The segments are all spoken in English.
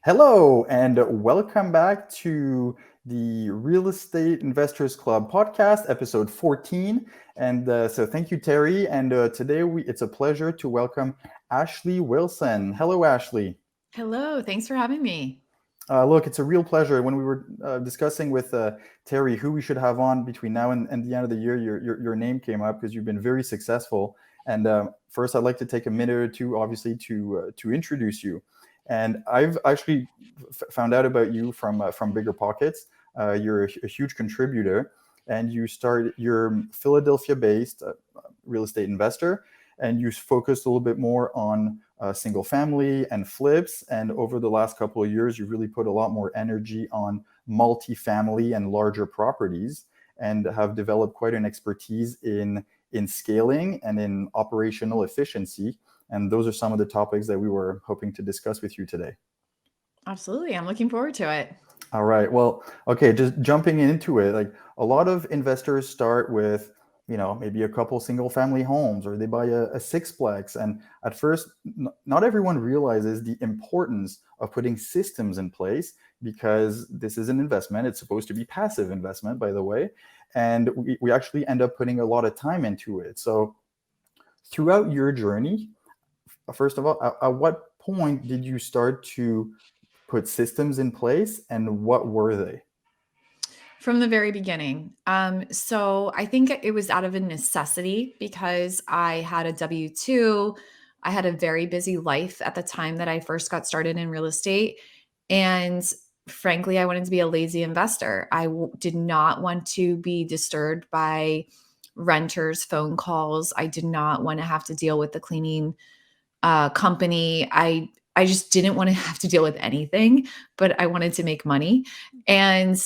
Hello, and welcome back to the Real Estate Investors Club podcast, episode 14. And so, thank you, Terry. And today, it's a pleasure to welcome Ashley Wilson. Hello, Ashley. Hello, thanks for having me. Look, it's a real pleasure. When we were discussing with Terry who we should have on between now and the end of the year, your name came up because you've been very successful. And first, I'd like to take a minute or two, obviously, to introduce you. And I've actually found out about you from Bigger Pockets. You're a huge contributor, and you're Philadelphia-based real estate investor, and you focused a little bit more on single family and flips. And over the last couple of years, you've really put a lot more energy on multifamily and larger properties, and have developed quite an expertise in scaling and in operational efficiency. And those are some of the topics that we were hoping to discuss with you today. Absolutely. I'm looking forward to it. All right. Well, okay, just jumping into it, like a lot of investors start with, maybe a couple single family homes, or they buy a sixplex. And at first, not everyone realizes the importance of putting systems in place, because this is an investment. It's supposed to be passive investment, by the way. And we actually end up putting a lot of time into it. So throughout your journey, first of all, at what point did you start to put systems in place, and what were they? From the very beginning. So I think it was out of a necessity because I had a W 2. I had a very busy life at the time that I first got started in real estate. And frankly, I wanted to be a lazy investor. Did not want to be disturbed by renters' phone calls. I did not want to have to deal with the cleaning company. I just didn't want to have to deal with anything, but I wanted to make money. And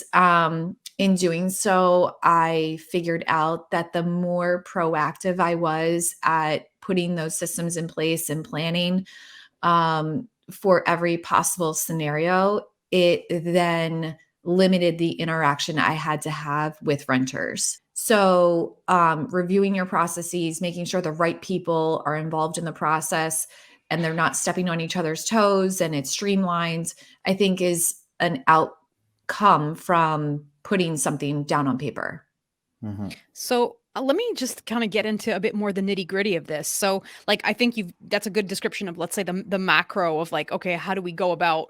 in doing so, I figured out that the more proactive I was at putting those systems in place and planning for every possible scenario, it then limited the interaction I had to have with renters. So, reviewing your processes, making sure the right people are involved in the process and they're not stepping on each other's toes and it's streamlined, I think is an outcome from putting something down on paper. Mhm. So let me just kind of get into a bit more the nitty gritty of this. So, like, I think that's a good description of, let's say, the macro of like, okay, how do we go about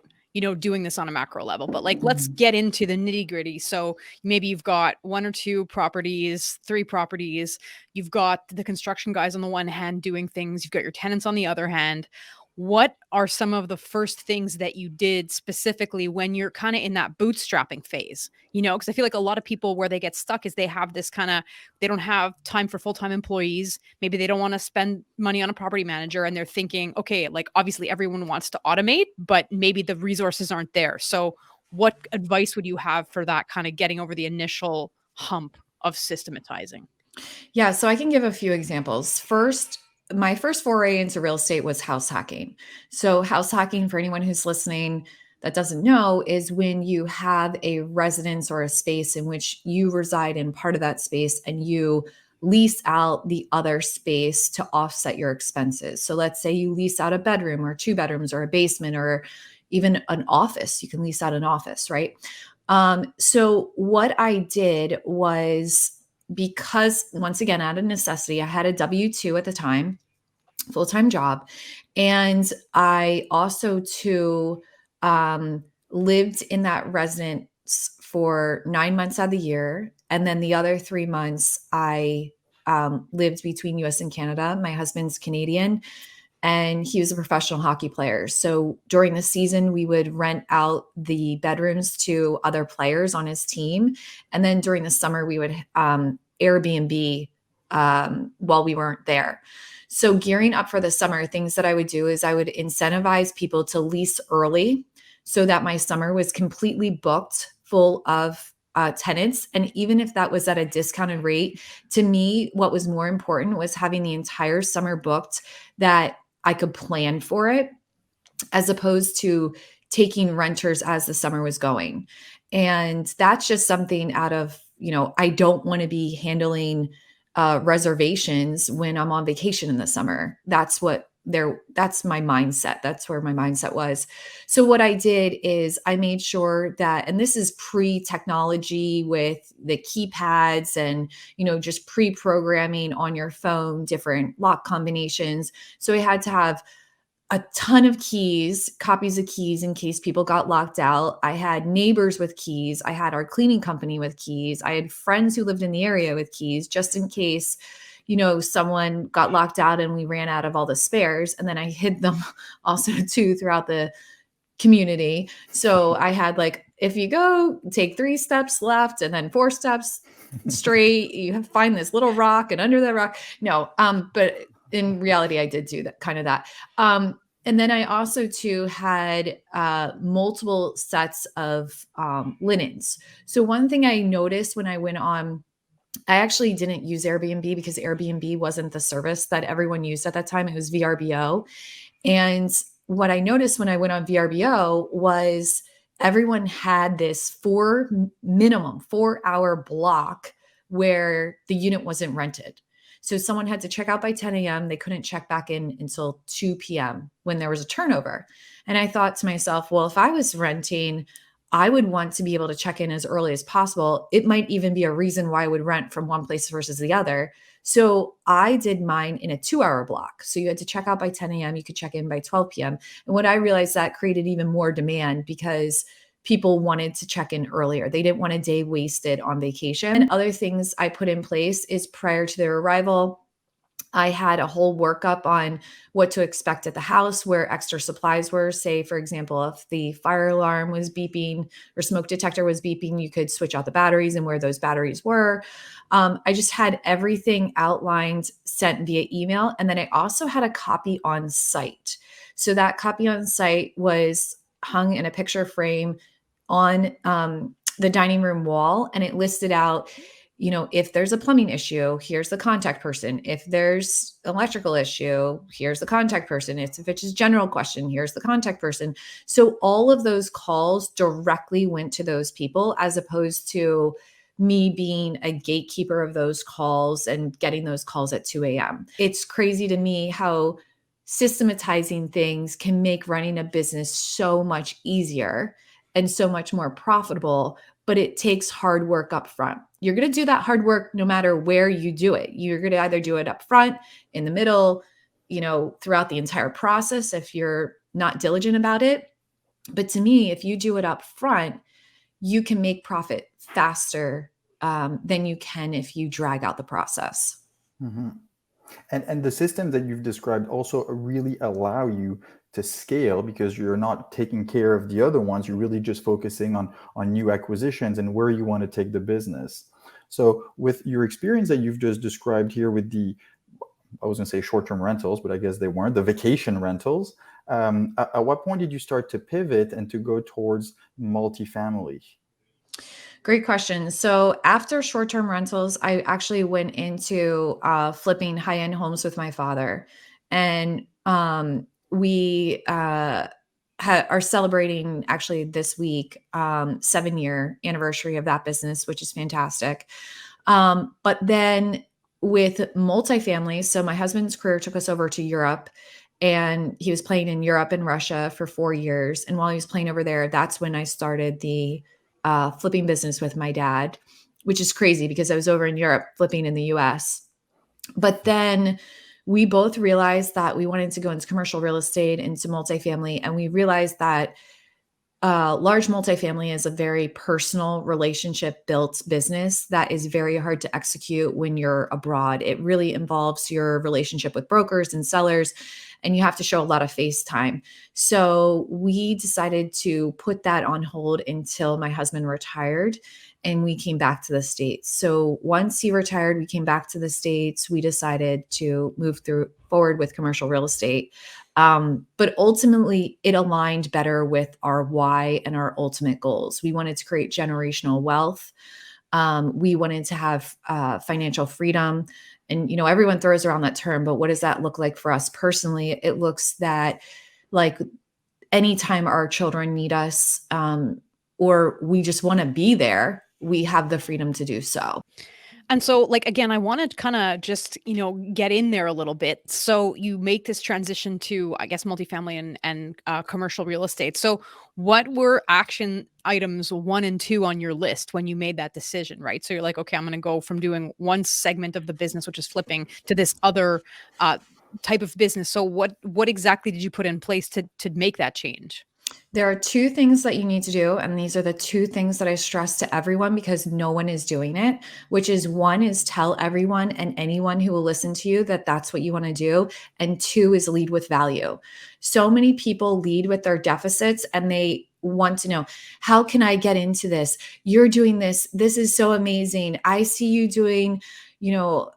doing this on a macro level? But like, let's get into the nitty gritty. So maybe you've got one or two properties, three properties. You've got the construction guys on the one hand doing things. You've got your tenants on the other hand. What are some of the first things that you did specifically when you're kind of in that bootstrapping phase? Because I feel like a lot of people where they get stuck is they have this kind of, they don't have time for full-time employees. Maybe they don't want to spend money on a property manager, and they're thinking, okay, like obviously everyone wants to automate, but maybe the resources aren't there. So what advice would you have for that kind of getting over the initial hump of systematizing? Yeah, so I can give a few examples. First, my first foray into real estate was house hacking. So, house hacking, for anyone who's listening that doesn't know, is when you have a residence or a space in which you reside in part of that space and you lease out the other space to offset your expenses. So, let's say you lease out a bedroom or two bedrooms or a basement or even an office. You can lease out an office, right? So, what I did was, because once again, out of necessity, I had a W 2 at the time, full time job. And I also, too, lived in that residence for 9 months out of the year. And then the other 3 months, I lived between US and Canada. My husband's Canadian and he was a professional hockey player. So during the season, we would rent out the bedrooms to other players on his team. And then during the summer, we would Airbnb while we weren't there. So gearing up for the summer, things that I would do is I would incentivize people to lease early so that my summer was completely booked full of tenants. And even if that was at a discounted rate, to me, what was more important was having the entire summer booked, that I could plan for it, as opposed to taking renters as the summer was going. And that's just something out of, I don't want to be handling reservations when I'm on vacation in the summer. That's what that's my mindset. That's where my mindset was. So what I did is I made sure that, and this is pre-technology with the keypads and, just pre-programming on your phone, different lock combinations. So I had to have a ton of keys, copies of keys in case people got locked out. I had neighbors with keys. I had our cleaning company with keys. I had friends who lived in the area with keys just in case, someone got locked out and we ran out of all the spares. And then I hid them also too throughout the community. So I had if you go take 3 steps left and then 4 steps straight, you have to find this little rock, and under the rock. No, but in reality, I did do that. And then I also too had multiple sets of linens. So one thing I noticed when I went on, I actually didn't use Airbnb because Airbnb wasn't the service that everyone used at that time. It was VRBO. And what I noticed when I went on VRBO was everyone had this minimum 4-hour block where the unit wasn't rented. So someone had to check out by 10 a.m. They couldn't check back in until 2 p.m. when there was a turnover. And I thought to myself, well, if I was renting, I would want to be able to check in as early as possible. It might even be a reason why I would rent from one place versus the other. So I did mine in a 2-hour block. So you had to check out by 10 a.m. You could check in by 12 p.m. And what I realized, that created even more demand because people wanted to check in earlier. They didn't want a day wasted on vacation. And other things I put in place is prior to their arrival, I had a whole workup on what to expect at the house, where extra supplies were. Say, for example, if the fire alarm was beeping or smoke detector was beeping, you could switch out the batteries and where those batteries were. I just had everything outlined, sent via email. And then I also had a copy on site. So that copy on site was hung in a picture frame on the dining room wall, and it listed out, if there's a plumbing issue, here's the contact person. If there's electrical issue, here's the contact person. If it's a general question, here's the contact person. So all of those calls directly went to those people, as opposed to me being a gatekeeper of those calls and getting those calls at 2 a.m. It's crazy to me how systematizing things can make running a business so much easier and so much more profitable, but it takes hard work up front. You're going to do that hard work no matter where you do it. You're going to either do it up front, in the middle, throughout the entire process if you're not diligent about it. But to me, if you do it up front, you can make profit faster than you can if you drag out the process. Mm-hmm. And the systems that you've described also really allow you to scale, because you're not taking care of the other ones. You're really just focusing on new acquisitions and where you want to take the business. So with your experience that you've just described here with I was going to say short-term rentals, but I guess they weren't, the vacation rentals, at what point did you start to pivot and to go towards multifamily? Great question. So after short-term rentals, I actually went into flipping high-end homes with my father. And we are celebrating actually this week 7-year anniversary of that business, which is fantastic. But then with multifamily, so my husband's career took us over to Europe, and he was playing in Europe and Russia for 4 years. And while he was playing over there, that's when I started the flipping business with my dad, which is crazy because I was over in Europe flipping in the US. But then we both realized that we wanted to go into commercial real estate, into multifamily. And we realized that large multifamily is a very personal, relationship built business that is very hard to execute when you're abroad. It really involves your relationship with brokers and sellers, and you have to show a lot of face time. So we decided to put that on hold until my husband retired and we came back to the States. So once he retired, we came back to the States. We decided to move forward with commercial real estate. But ultimately, it aligned better with our why and our ultimate goals. We wanted to create generational wealth. We wanted to have financial freedom. And, everyone throws around that term, but what does that look like for us personally? It looks that like anytime our children need us, or we just want to be there, we have the freedom to do so. And so, like, again, I want to kind of just, get in there a little bit. So you make this transition to, I guess, multifamily and commercial real estate. So what were action items 1 and 2 on your list when you made that decision, right? So you're like, okay, I'm going to go from doing one segment of the business, which is flipping, to this other type of business. So what exactly did you put in place to make that change? There are two things that you need to do, and these are the two things that I stress to everyone because no one is doing it, which is one is tell everyone and anyone who will listen to you that that's what you want to do, and two is lead with value. So many people lead with their deficits and they want to know, how can I get into this? You're doing this. This is so amazing. I see you doing, you know,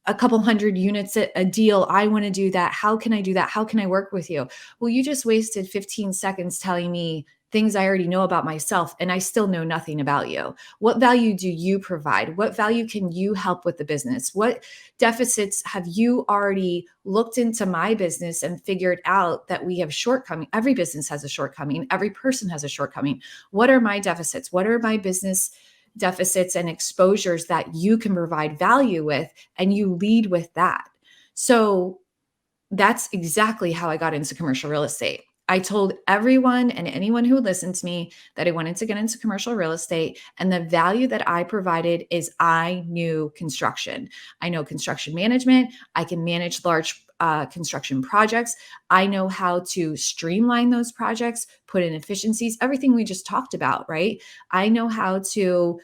a couple hundred units a deal. I want to do that. How can I do that? How can I work with you? Well, you just wasted 15 seconds telling me things I already know about myself, and I still know nothing about you. What value do you provide? What value can you help with the business? What deficits have you already looked into my business and figured out that we have shortcoming? Every business has a shortcoming. Every person has a shortcoming. What are my deficits? What are my business deficits and exposures that you can provide value with, and you lead with that. So that's exactly how I got into commercial real estate. I told everyone and anyone who would listen to me that I wanted to get into commercial real estate. And the value that I provided is I knew construction. I know construction management. I can manage large construction projects. I know how to streamline those projects, put in efficiencies, everything we just talked about, right? I know how to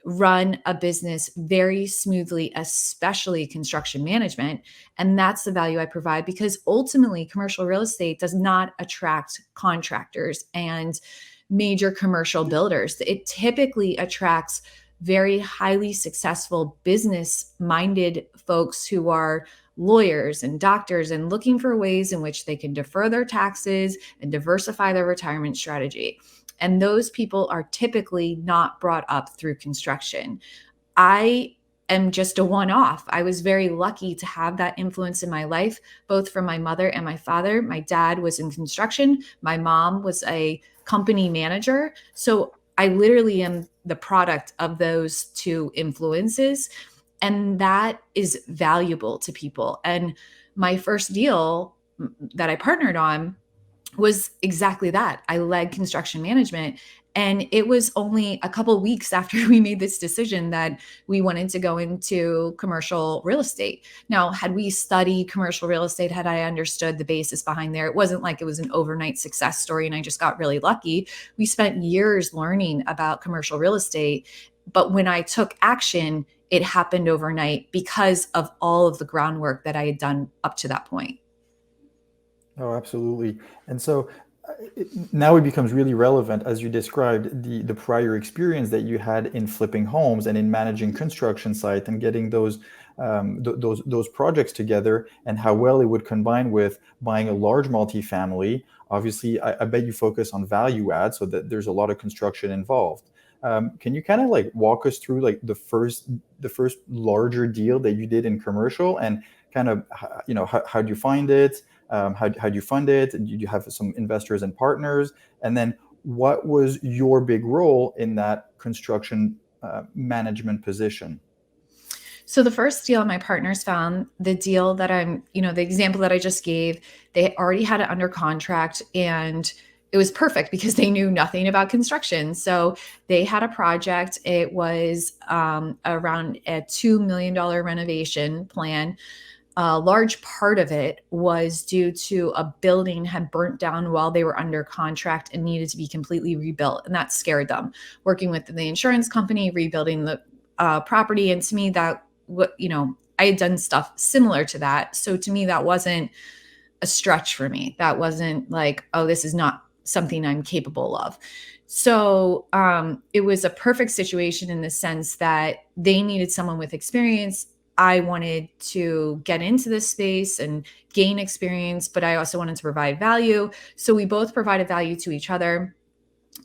run a business very smoothly, especially construction management. And that's the value I provide because ultimately, commercial real estate does not attract contractors and major commercial builders. It typically attracts very highly successful business minded folks who are lawyers and doctors and looking for ways in which they can defer their taxes and diversify their retirement strategy. And those people are typically not brought up through construction. I am just a one off. I was very lucky to have that influence in my life, both from my mother and my father. My dad was in construction, my mom was a company manager. So I literally am the product of those two influences. And that is valuable to people. And my first deal that I partnered on was exactly that. I led construction management. And it was only a couple of weeks after we made this decision that we wanted to go into commercial real estate. Now, had we studied commercial real estate, had I understood the basis behind there, it wasn't like it was an overnight success story and I just got really lucky. We spent years learning about commercial real estate. But when I took action, it happened overnight because of all of the groundwork that I had done up to that point. Oh, absolutely. And so now it becomes really relevant as you described the prior experience that you had in flipping homes and in managing construction site and getting those projects together and how well it would combine with buying a large multifamily. Obviously, I bet you focus on value add so that there's a lot of construction involved. Can you kind of like walk us through like the first larger deal that you did in commercial and kind of how do you find it? How do you fund it? Did you have some investors and partners? And then what was your big role in that construction management position? So the first deal my partners found, the deal that the example that I just gave, they already had it under contract and it was perfect because they knew nothing about construction. So they had a project. It was around a $2 million renovation plan. A large part of it was due to a building had burnt down while they were under contract and needed to be completely rebuilt. And that scared them. Working with the insurance company, rebuilding the property. And to me, I had done stuff similar to that. So to me, that wasn't a stretch for me. That wasn't like, oh, this is not something I'm capable of. So it was a perfect situation in the sense that they needed someone with experience. I wanted to get into this space and gain experience, but I also wanted to provide value. So we both provided value to each other.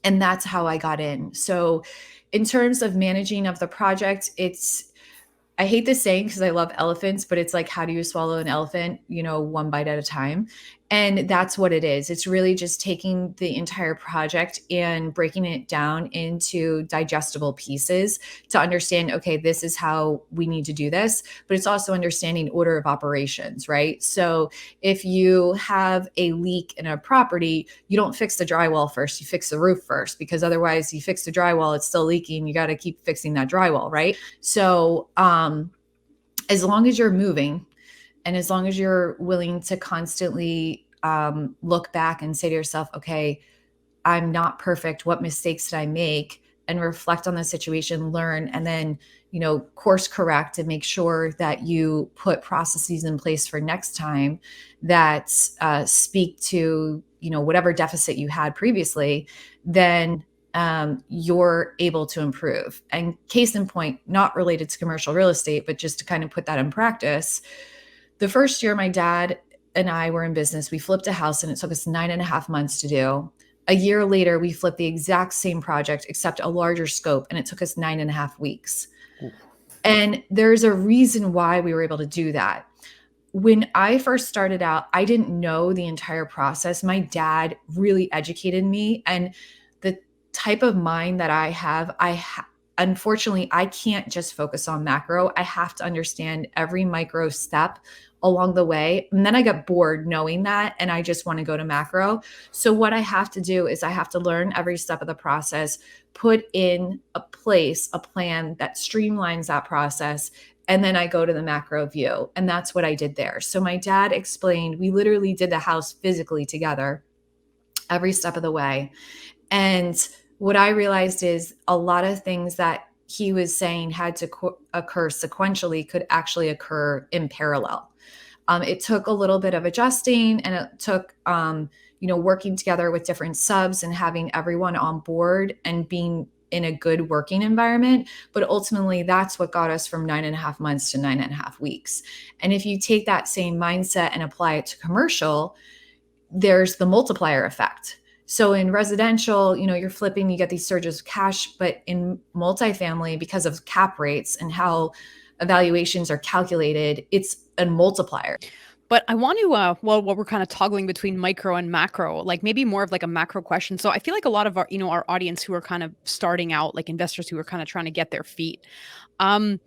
And that's how I got in. So in terms of managing of the project, I hate this saying because I love elephants, but it's like, how do you swallow an elephant? One bite at a time. And that's what it is. It's really just taking the entire project and breaking it down into digestible pieces to understand, okay, this is how we need to do this. But it's also understanding order of operations, right? So if you have a leak in a property, you don't fix the drywall first, you fix the roof first, because otherwise you fix the drywall, it's still leaking. You got to keep fixing that drywall, right? So as long as you're moving, and as long as you're willing to constantly look back and say to yourself, okay, I'm not perfect. What mistakes did I make? And reflect on the situation, learn, and then, course correct and make sure that you put processes in place for next time that speak to, whatever deficit you had previously, then you're able to improve. And case in point, not related to commercial real estate, but just to kind of put that in practice, the first year my dad and I were in business, we flipped a house and it took us 9.5 months to do. A year later, we flipped the exact same project, except a larger scope, and it took us 9.5 weeks. Ooh. And there's a reason why we were able to do that. When I first started out, I didn't know the entire process. My dad really educated me, and the type of mind that I have, unfortunately, I can't just focus on macro. I have to understand every micro step along the way. And then I get bored knowing that, and I just want to go to macro. So what I have to do is I have to learn every step of the process, put in a plan that streamlines that process, and then I go to the macro view. And that's what I did there. So my dad explained, we literally did the house physically together every step of the way. And what I realized is a lot of things that he was saying had to occur sequentially could actually occur in parallel. It took a little bit of adjusting, and it took, working together with different subs and having everyone on board and being in a good working environment. But ultimately, that's what got us from 9.5 months to 9.5 weeks. And if you take that same mindset and apply it to commercial, there's the multiplier effect. So in residential, you're flipping, you get these surges of cash, but in multifamily, because of cap rates and how evaluations are calculated, it's a multiplier. But I want to, while we're kind of toggling between micro and macro, like maybe more of like a macro question. So I feel like a lot of our, our audience who are kind of starting out, like investors who are kind of trying to get their feet, I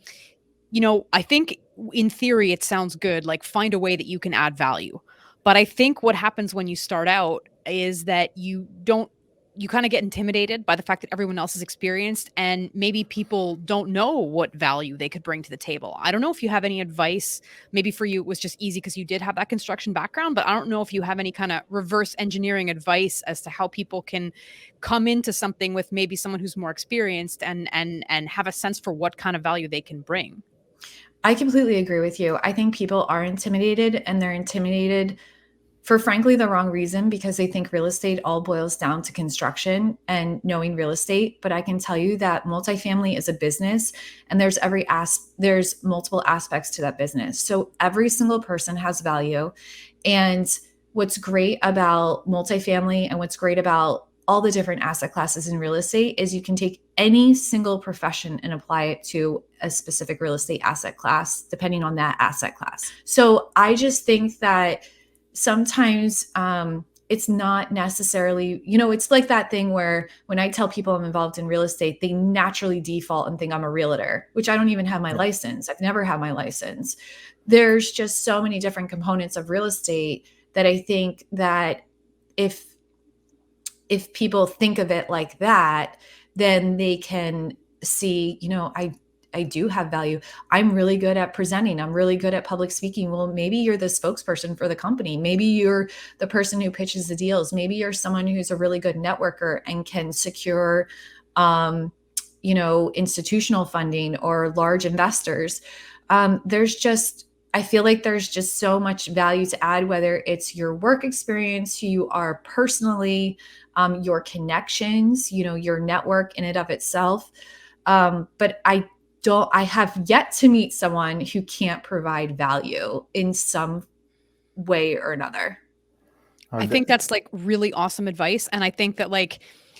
think in theory, it sounds good, like find a way that you can add value. But I think what happens when you start out is that you kind of get intimidated by the fact that everyone else is experienced, and maybe people don't know what value they could bring to the table. I don't know if you have any advice. Maybe for you, it was just easy because you did have that construction background, but I don't know if you have any kind of reverse engineering advice as to how people can come into something with maybe someone who's more experienced and have a sense for what kind of value they can bring. I completely agree with you. I think people are intimidated, and they're intimidated for frankly the wrong reason, because they think real estate all boils down to construction and knowing real estate. But I can tell you that multifamily is a business, and there's multiple aspects to that business. So every single person has value. And what's great about multifamily and what's great about all the different asset classes in real estate is you can take any single profession and apply it to a specific real estate asset class, depending on that asset class. So I just think that sometimes it's not necessarily, it's like that thing where when I tell people I'm involved in real estate, they naturally default and think I'm a realtor, which I don't even have my license. I've never had my license. There's just so many different components of real estate that I think that if people think of it like that, then they can see, I do have value. I'm really good at presenting. I'm really good at public speaking. Well, maybe you're the spokesperson for the company. Maybe you're the person who pitches the deals. Maybe you're someone who's a really good networker and can secure, institutional funding or large investors. I feel like there's just so much value to add, whether it's your work experience, who you are personally, your connections, your network in and of itself. But I have yet to meet someone who can't provide value in some way or another. I think that's like really awesome advice. And I think that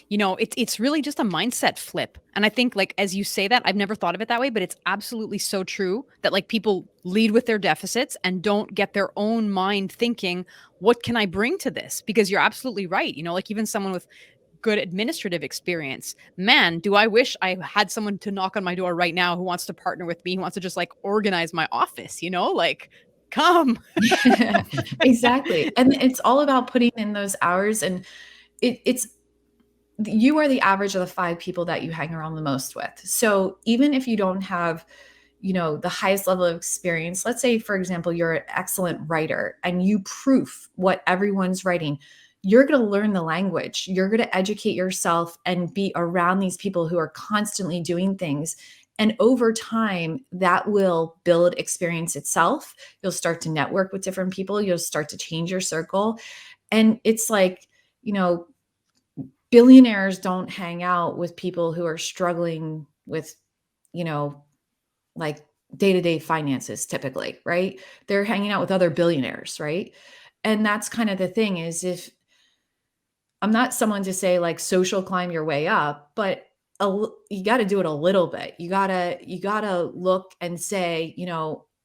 it's really just a mindset flip. And I think, like, as you say that, I've never thought of it that way, but it's absolutely so true that, like, people lead with their deficits and don't get their own mind thinking, what can I bring to this? Because you're absolutely right. Like, even someone with good administrative experience, man, do I wish I had someone to knock on my door right now who wants to partner with me, who wants to just like organize my office, like, come. Exactly. And it's all about putting in those hours, and it's you are the average of the 5 people that you hang around the most with. So even if you don't have, the highest level of experience, let's say, for example, you're an excellent writer and you proof what everyone's writing, you're going to learn the language. You're going to educate yourself and be around these people who are constantly doing things. And over time, that will build experience itself. You'll start to network with different people. You'll start to change your circle. And it's like, billionaires don't hang out with people who are struggling with, like day-to-day finances typically, right? They're hanging out with other billionaires, right? And that's kind of the thing, is if I'm not someone to say like social climb your way up, but you got to do it a little bit. You got to look and say,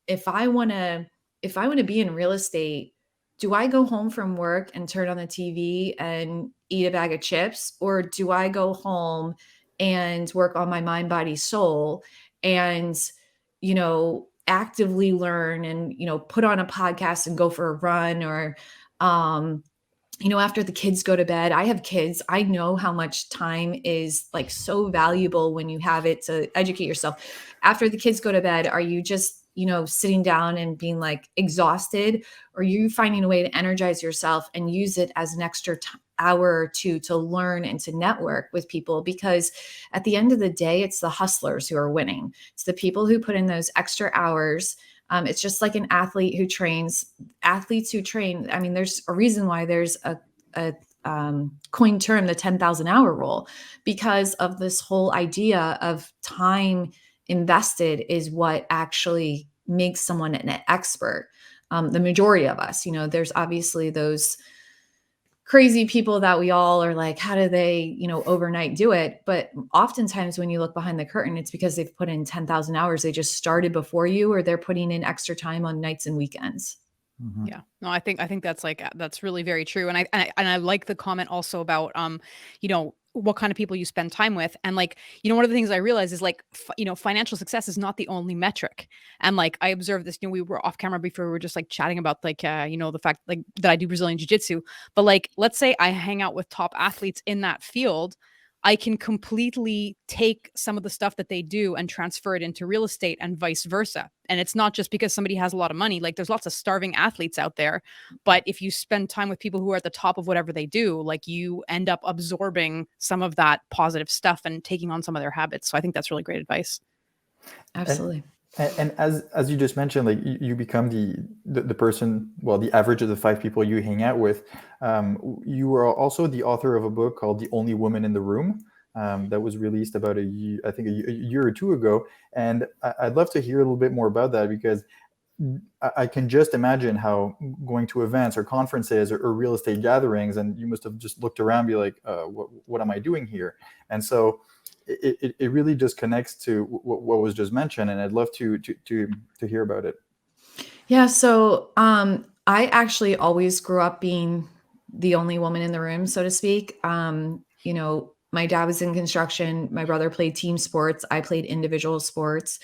if I want to be in real estate, do I go home from work and turn on the TV and eat a bag of chips, or do I go home and work on my mind, body, soul, and actively learn and put on a podcast and go for a run, or after the kids go to bed. I have kids. I know how much time is like so valuable when you have it to educate yourself. After the kids go to bed, are you just, sitting down and being like exhausted, or are you finding a way to energize yourself and use it as an extra hour or two to learn and to network with people? Because at the end of the day, it's the hustlers who are winning. It's the people who put in those extra hours. It's just like an athlete who trains. Athletes who train, I mean, there's a reason why there's a coined term, the 10,000 hour rule, because of this whole idea of time invested is what actually makes someone an expert. The majority of us, there's obviously those crazy people that we all are like, how do they, overnight do it? But oftentimes when you look behind the curtain, it's because they've put in 10,000 hours. They just started before you, or they're putting in extra time on nights and weekends. Mhm. Yeah, no, I think that's really very true. And I like the comment also about, what kind of people you spend time with. And like, one of the things I realized is like, financial success is not the only metric. And like, I observed this, we were off camera before, we were just like chatting about like, the fact like that I do Brazilian jiu-jitsu, but like, let's say I hang out with top athletes in that field. I can completely take some of the stuff that they do and transfer it into real estate and vice versa. And it's not just because somebody has a lot of money. Like, there's lots of starving athletes out there. But if you spend time with people who are at the top of whatever they do, like, you end up absorbing some of that positive stuff and taking on some of their habits. So I think that's really great advice. Absolutely. And as you just mentioned, like you become the person, well, the average of the 5 people you hang out with. You are also the author of a book called "The Only Woman in the Room," that was released about a year or two ago. And I'd love to hear a little bit more about that, because I can just imagine how going to events or conferences or real estate gatherings, and you must have just looked around and be like, what am I doing here? And so it really just connects to what was just mentioned, and I'd love to hear about it. Yeah. So I actually always grew up being the only woman in the room, so to speak. My dad was in construction. My brother played team sports. I played individual sports.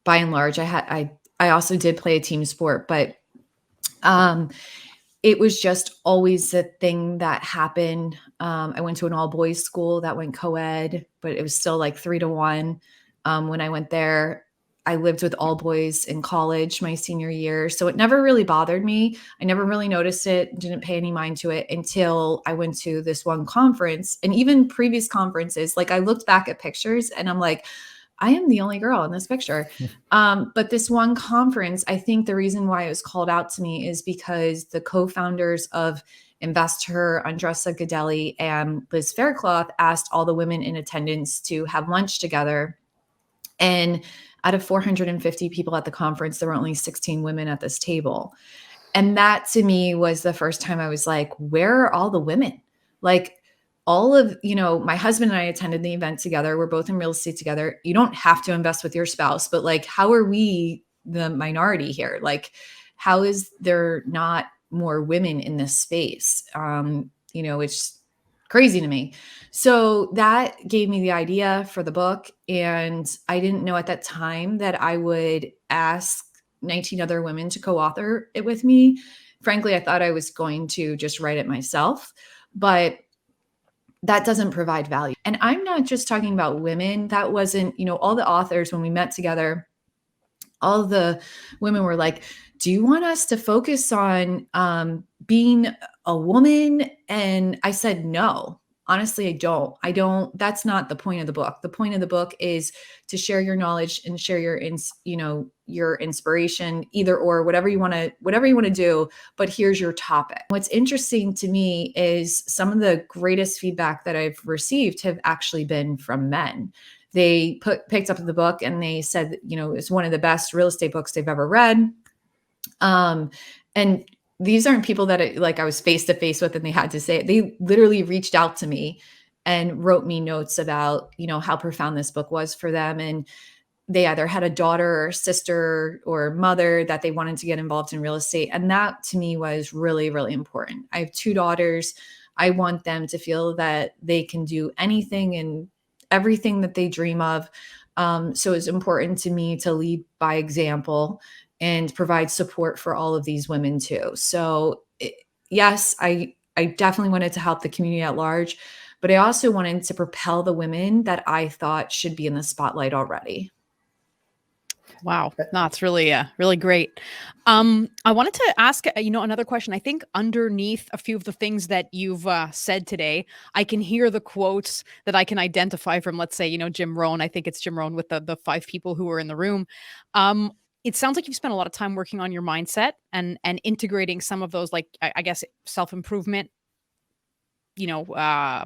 By and large, I also did play a team sport, but um, it was just always a thing that happened. I went to an all boys school that went co-ed, but it was still like 3-1. When I went there, I lived with all boys in college my senior year. So it never really bothered me. I never really noticed it, didn't pay any mind to it until I went to this one conference, and even previous conferences. Like, I looked back at pictures and I'm like, I am the only girl in this picture. But this one conference, I think the reason why it was called out to me is because the co-founders of Investor, Andressa Gadelli and Liz Faircloth, asked all the women in attendance to have lunch together. And out of 450 people at the conference, there were only 16 women at this table. And that to me was the first time I was like, where are all the women? Like, all of, my husband and I attended the event together. We're both in real estate together. You don't have to invest with your spouse, but like, how are we the minority here? Like, how is there not more women in this space? It's crazy to me. So that gave me the idea for the book. And I didn't know at that time that I would ask 19 other women to co-author it with me. Frankly, I thought I was going to just write it myself, but that doesn't provide value. And I'm not just talking about women. That wasn't, all the authors, when we met together, all the women were like, do you want us to focus on being a woman? And I said, no, honestly, I don't, that's not the point of the book. The point of the book is to share your knowledge and share your, your inspiration, either or, whatever you want to do, but here's your topic. What's interesting to me is some of the greatest feedback that I've received have actually been from men. They picked up the book and they said, it's one of the best real estate books they've ever read. And these aren't people that I was face to face with and they had to say it. They literally reached out to me and wrote me notes about, how profound this book was for them. And they either had a daughter or sister or mother that they wanted to get involved in real estate. And that to me was really, really important. I have 2 daughters. I want them to feel that they can do anything and everything that they dream of. So it's important to me to lead by example and provide support for all of these women too. So yes, I definitely wanted to help the community at large, but I also wanted to propel the women that I thought should be in the spotlight already. Wow. No, it's really, really great. I wanted to ask, another question. I think underneath a few of the things that you've said today, I can hear the quotes that I can identify from, let's say, Jim Rohn. I think it's Jim Rohn with the 5 people who were in the room. It sounds like you've spent a lot of time working on your mindset and integrating some of those, like, I guess, self-improvement,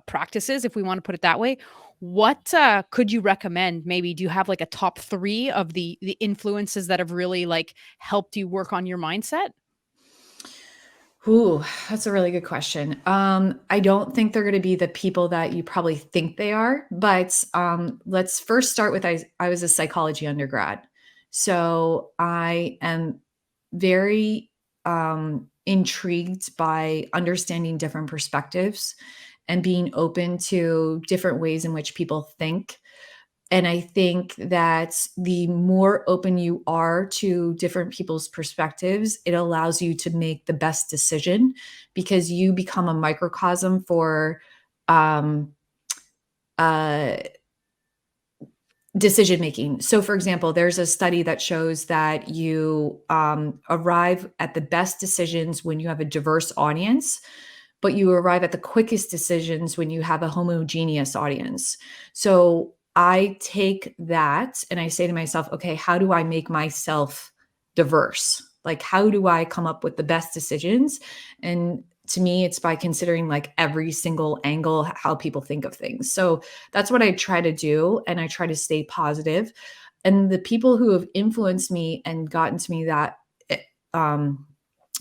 practices, if we want to put it that way. What could you recommend? Maybe do you have like a top 3 of the influences that have really like helped you work on your mindset? Ooh, that's a really good question. I don't think they're going to be the people that you probably think they are, but let's first start with I was a psychology undergrad. So I am very intrigued by understanding different perspectives and being open to different ways in which people think. And I think that the more open you are to different people's perspectives, it allows you to make the best decision because you become a microcosm for um, uh, decision making. So, for example, there's a study that shows that you arrive at the best decisions when you have a diverse audience, but you arrive at the quickest decisions when you have a homogeneous audience. So I take that and I say to myself, okay, how do I make myself diverse? Like, how do I come up with the best decisions? And to me, it's by considering like every single angle, how people think of things. So that's what I try to do. And I try to stay positive. And the people who have influenced me and gotten to me that, um,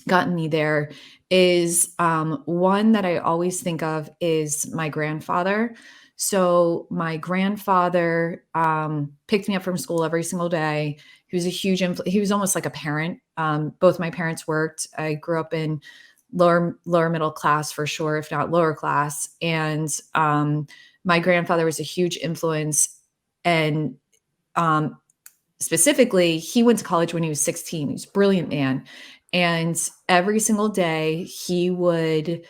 gotten me there is one that I always think of is my grandfather. So my grandfather picked me up from school every single day. He was a huge he was almost like a parent. Both my parents worked. I grew up in lower middle class for sure, if not lower class. And my grandfather was a huge influence. And specifically, he went to college when he was 16. He was a brilliant man. And every single day he would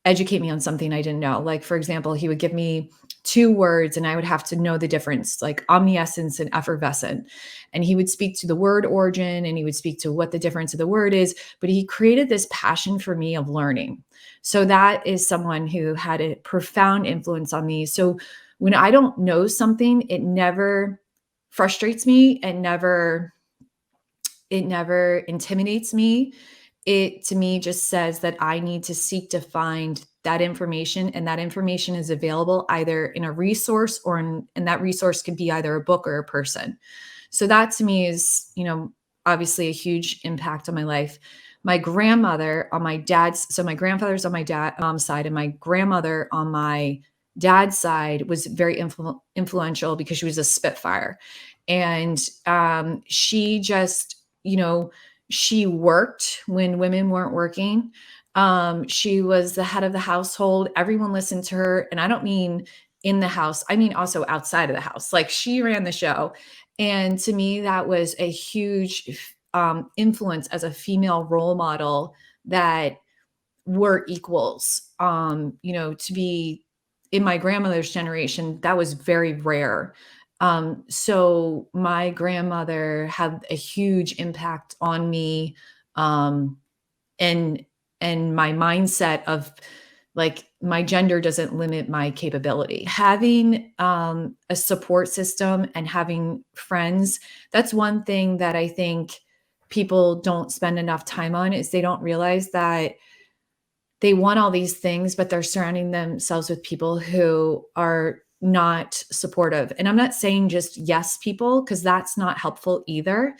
educate me on something I didn't know. Like, for example, he would give me 2 words and I would have to know the difference, like omniscience and effervescent. And he would speak to the word origin and he would speak to what the difference of the word is. But he created this passion for me of learning. So that is someone who had a profound influence on me. So when I don't know something, it never frustrates me and it never intimidates me. It to me just says that I need to seek to find that information, and that information is available either in a resource or and that resource could be either a book or a person. So that to me is, obviously a huge impact on my life. My grandmother on my dad's, so my grandfather's on my mom's side, and my grandmother on my dad's side was very influential because she was a Spitfire. And she just, she worked when women weren't working. She was the head of the household. Everyone listened to her. And I don't mean in the house, I mean also outside of the house. Like, she ran the show. And to me, that was a huge influence as a female role model, that we're equals. To be in my grandmother's generation, that was very rare. So my grandmother had a huge impact on me, and my mindset of, like, my gender doesn't limit my capability. Having a support system and having friends, that's one thing that I think people don't spend enough time on, is they don't realize that they want all these things, but they're surrounding themselves with people who are not supportive. And I'm not saying just yes people, because that's not helpful either.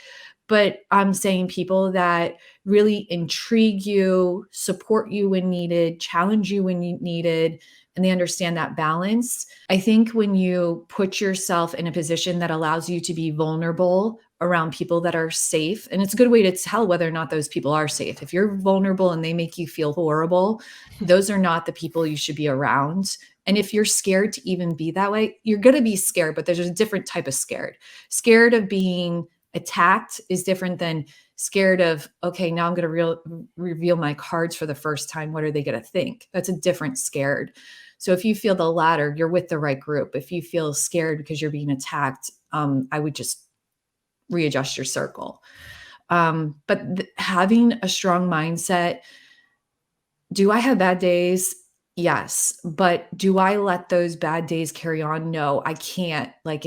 But I'm saying people that really intrigue you, support you when needed, challenge you when needed, and they understand that balance. I think when you put yourself in a position that allows you to be vulnerable around people that are safe, and it's a good way to tell whether or not those people are safe. If you're vulnerable and they make you feel horrible, those are not the people you should be around. And if you're scared to even be that way, you're going to be scared, but there's a different type of scared. Scared of being attacked is different than scared of, okay, now I'm going to reveal my cards for the first time. What are they going to think? That's a different scared. So if you feel the latter, you're with the right group. If you feel scared because you're being attacked, I would just readjust your circle. But having a strong mindset, do I have bad days? Yes. But do I let those bad days carry on? No, I can't. Like,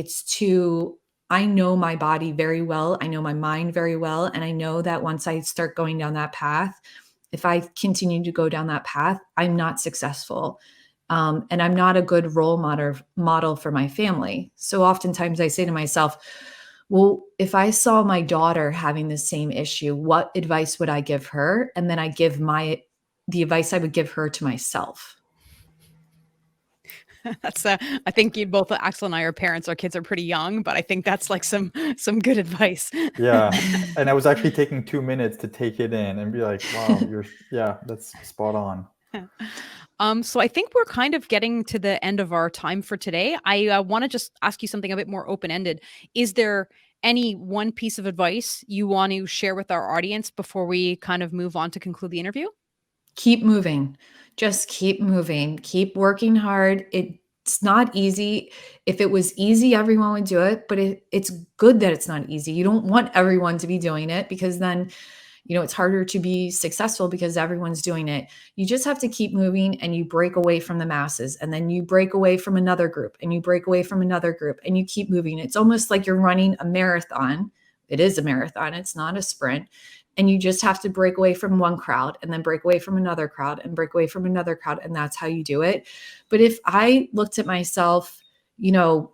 I know my body very well. I know my mind very well. And I know that once I start going down that path, if I continue to go down that path, I'm not successful. And I'm not a good role model for my family. So oftentimes I say to myself, well, if I saw my daughter having the same issue, what advice would I give her? And then I give the advice I would give her to myself. That's I think you both, Axel and I, are parents. Our kids are pretty young, but I think that's like some good advice. Yeah. And I was actually taking 2 minutes to take it in and be like, wow, that's spot on. So I think we're kind of getting to the end of our time for today. I want to just ask you something a bit more open-ended. Is there any one piece of advice you want to share with our audience before we kind of move on to conclude the interview? Keep moving. Just keep moving. Keep working hard. It's not easy. If it was easy, everyone would do it, but it's good that it's not easy. You don't want everyone to be doing it, because then, it's harder to be successful because everyone's doing it. You just have to keep moving, and you break away from the masses, and then you break away from another group, and you break away from another group, and you keep moving. It's almost like you're running a marathon. It is a marathon. It's not a sprint. And you just have to break away from one crowd, and then break away from another crowd, and break away from another crowd. And that's how you do it. But if I looked at myself, even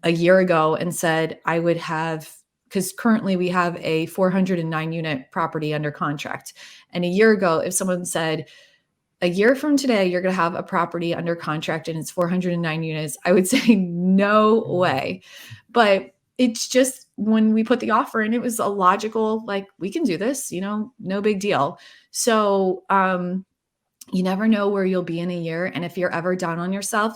a year ago, and said I would have, because currently we have a 409 unit property under contract. And a year ago, if someone said, a year from today, you're going to have a property under contract and it's 409 units, I would say, no way. But it's just, when we put the offer in, it was a logical, like, we can do this, no big deal. So you never know where you'll be in a year. And if you're ever down on yourself,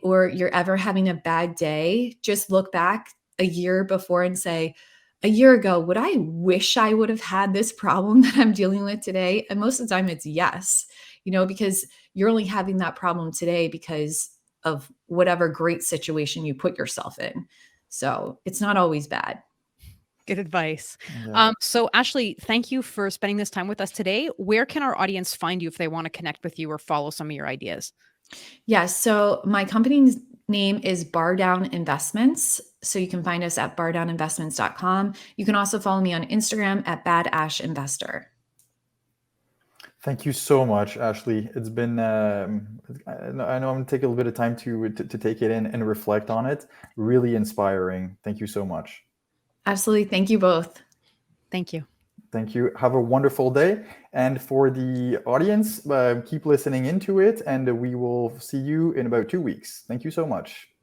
or you're ever having a bad day, just look back a year before and say, a year ago, would I wish I would have had this problem that I'm dealing with today? And most of the time it's yes, because you're only having that problem today because of whatever great situation you put yourself in. So it's not always bad. Good advice. Yeah. So Ashley, thank you for spending this time with us today. Where can our audience find you if they want to connect with you or follow some of your ideas? Yeah. So my company's name is Bar Down Investments. So you can find us at bardowninvestments.com. You can also follow me on Instagram at badashinvestor. Thank you so much, Ashley. It's been, I know I'm going to take a little bit of time to take it in and reflect on it. Really inspiring. Thank you so much. Absolutely. Thank you both. Thank you. Thank you. Have a wonderful day. And for the audience, keep listening into it, and we will see you in about 2 weeks. Thank you so much.